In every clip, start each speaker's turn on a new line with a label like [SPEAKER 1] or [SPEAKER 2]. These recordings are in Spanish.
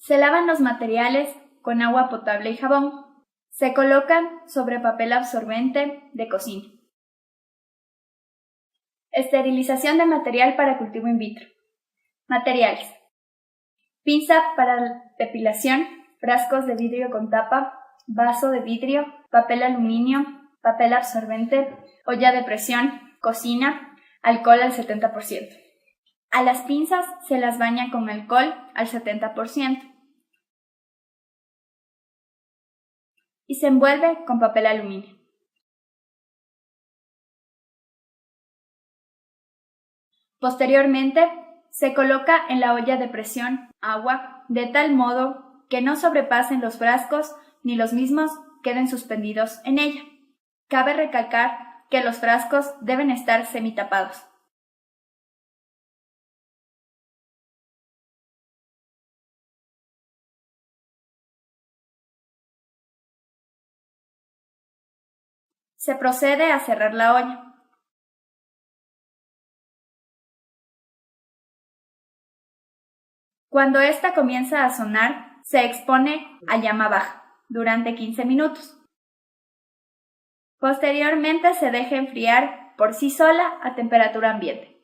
[SPEAKER 1] Se lavan los materiales con agua potable y jabón. Se colocan sobre papel absorbente de cocina. Esterilización de material para cultivo in vitro. Materiales: pinza para depilación, frascos de vidrio con tapa, vaso de vidrio, papel aluminio, papel absorbente, olla de presión, cocina, alcohol al 70%. A las pinzas se las baña con alcohol al 70% y se envuelve con papel aluminio. Posteriormente, se coloca en la olla de presión agua de tal modo que no sobrepasen los frascos ni los mismos queden suspendidos en ella. Cabe recalcar que los frascos deben estar semitapados. Se procede a cerrar la olla. Cuando ésta comienza a sonar, se expone a llama baja durante 15 minutos. Posteriormente se deja enfriar por sí sola a temperatura ambiente.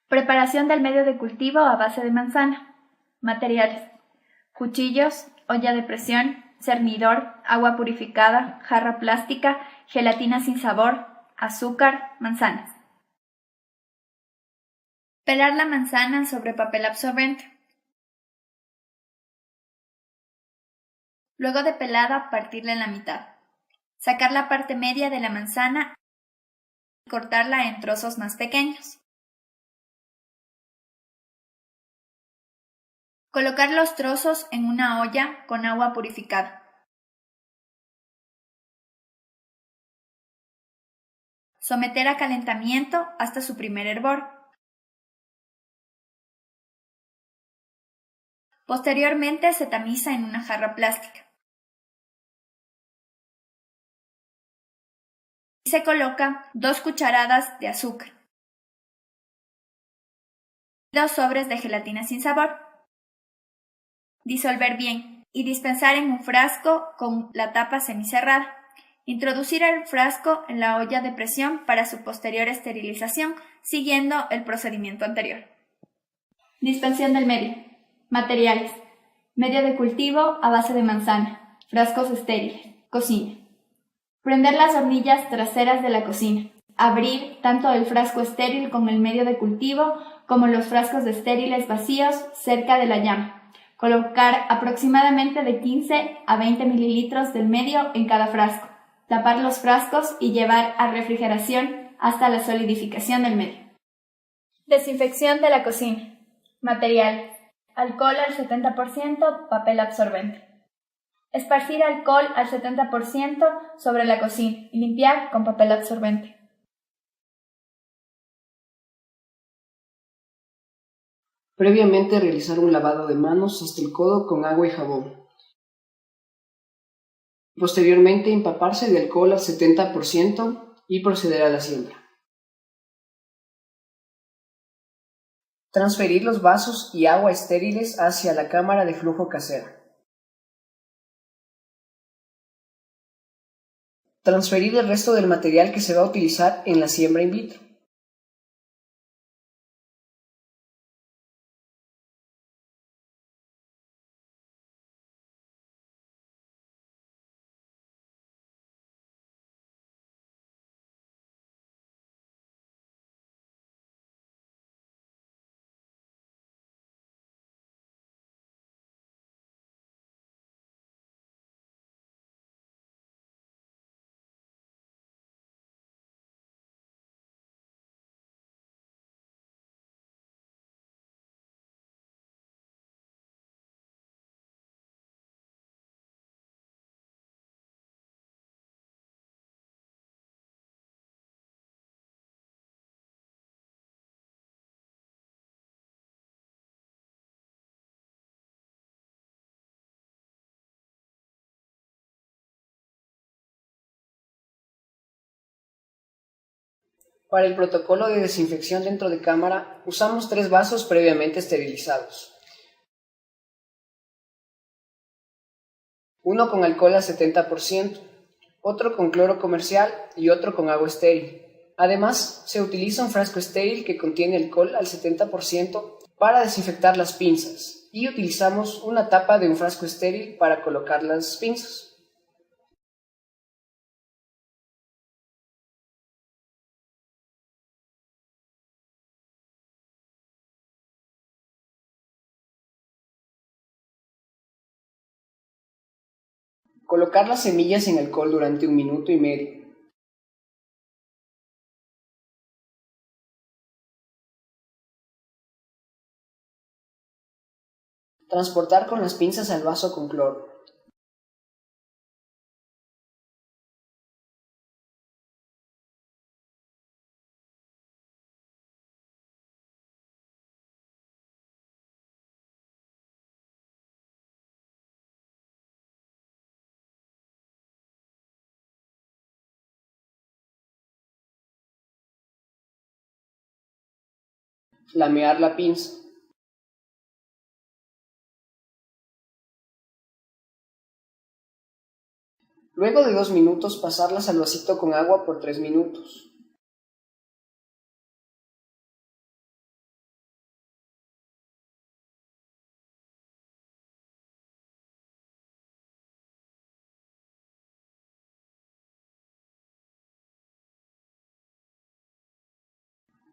[SPEAKER 1] Preparación del medio de cultivo a base de manzana. Materiales: cuchillos, olla de presión, cernidor, agua purificada, jarra plástica, gelatina sin sabor, azúcar, manzanas. Pelar la manzana sobre papel absorbente. Luego de pelada, partirla en la mitad. Sacar la parte media de la manzana y cortarla en trozos más pequeños. Colocar los trozos en una olla con agua purificada. Someter a calentamiento hasta su primer hervor. Posteriormente se tamiza en una jarra plástica. Y se coloca 2 cucharadas de azúcar, 2 sobres de gelatina sin sabor. Disolver bien y dispensar en un frasco con la tapa semicerrada. Introducir el frasco en la olla de presión para su posterior esterilización, siguiendo el procedimiento anterior. Dispensión del medio. Materiales: medio de cultivo a base de manzana, frascos estériles, cocina. Prender las hornillas traseras de la cocina. Abrir tanto el frasco estéril con el medio de cultivo como los frascos de estériles vacíos cerca de la llama. Colocar aproximadamente de 15 a 20 mililitros del medio en cada frasco. Tapar los frascos y llevar a refrigeración hasta la solidificación del medio. Desinfección de la cocina. Materiales: alcohol al 70%, papel absorbente. Esparcir alcohol al 70% sobre la cocina y limpiar con papel absorbente.
[SPEAKER 2] Previamente realizar un lavado de manos hasta el codo con agua y jabón. Posteriormente empaparse de alcohol al 70% y proceder a la siembra. Transferir los vasos y agua estériles hacia la cámara de flujo casera. Transferir el resto del material que se va a utilizar en la siembra in vitro. Para el protocolo de desinfección dentro de cámara, usamos 3 vasos previamente esterilizados. uno con alcohol al 70%, otro con cloro comercial y otro con agua estéril. Además, se utiliza un frasco estéril que contiene alcohol al 70% para desinfectar las pinzas y utilizamos una tapa de un frasco estéril para colocar las pinzas. Colocar las semillas en alcohol durante 1 minuto y medio. Transportar con las pinzas al vaso con cloro. Flamear la pinza. Luego de 2 minutos, pasarlas al vasito con agua por 3 minutos.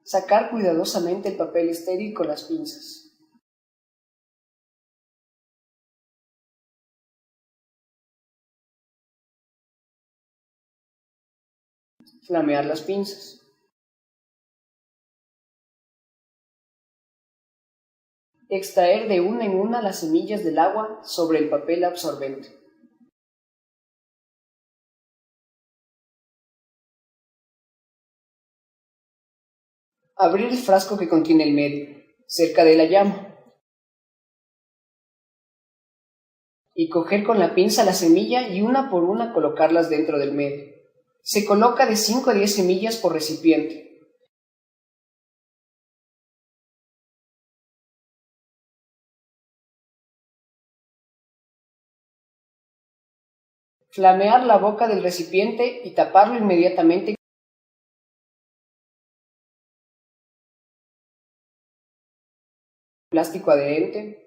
[SPEAKER 2] Sacar cuidadosamente el papel estéril con las pinzas. Flamear las pinzas. Extraer de una en una las semillas del agua sobre el papel absorbente. Abrir el frasco que contiene el medio, cerca de la llama, y coger con la pinza la semilla y una por una colocarlas dentro del medio. Se coloca de 5 a 10 semillas por recipiente. Flamear la boca del recipiente y taparlo inmediatamente con plástico adherente.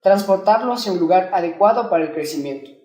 [SPEAKER 2] Transportarlo hacia un lugar adecuado para el crecimiento.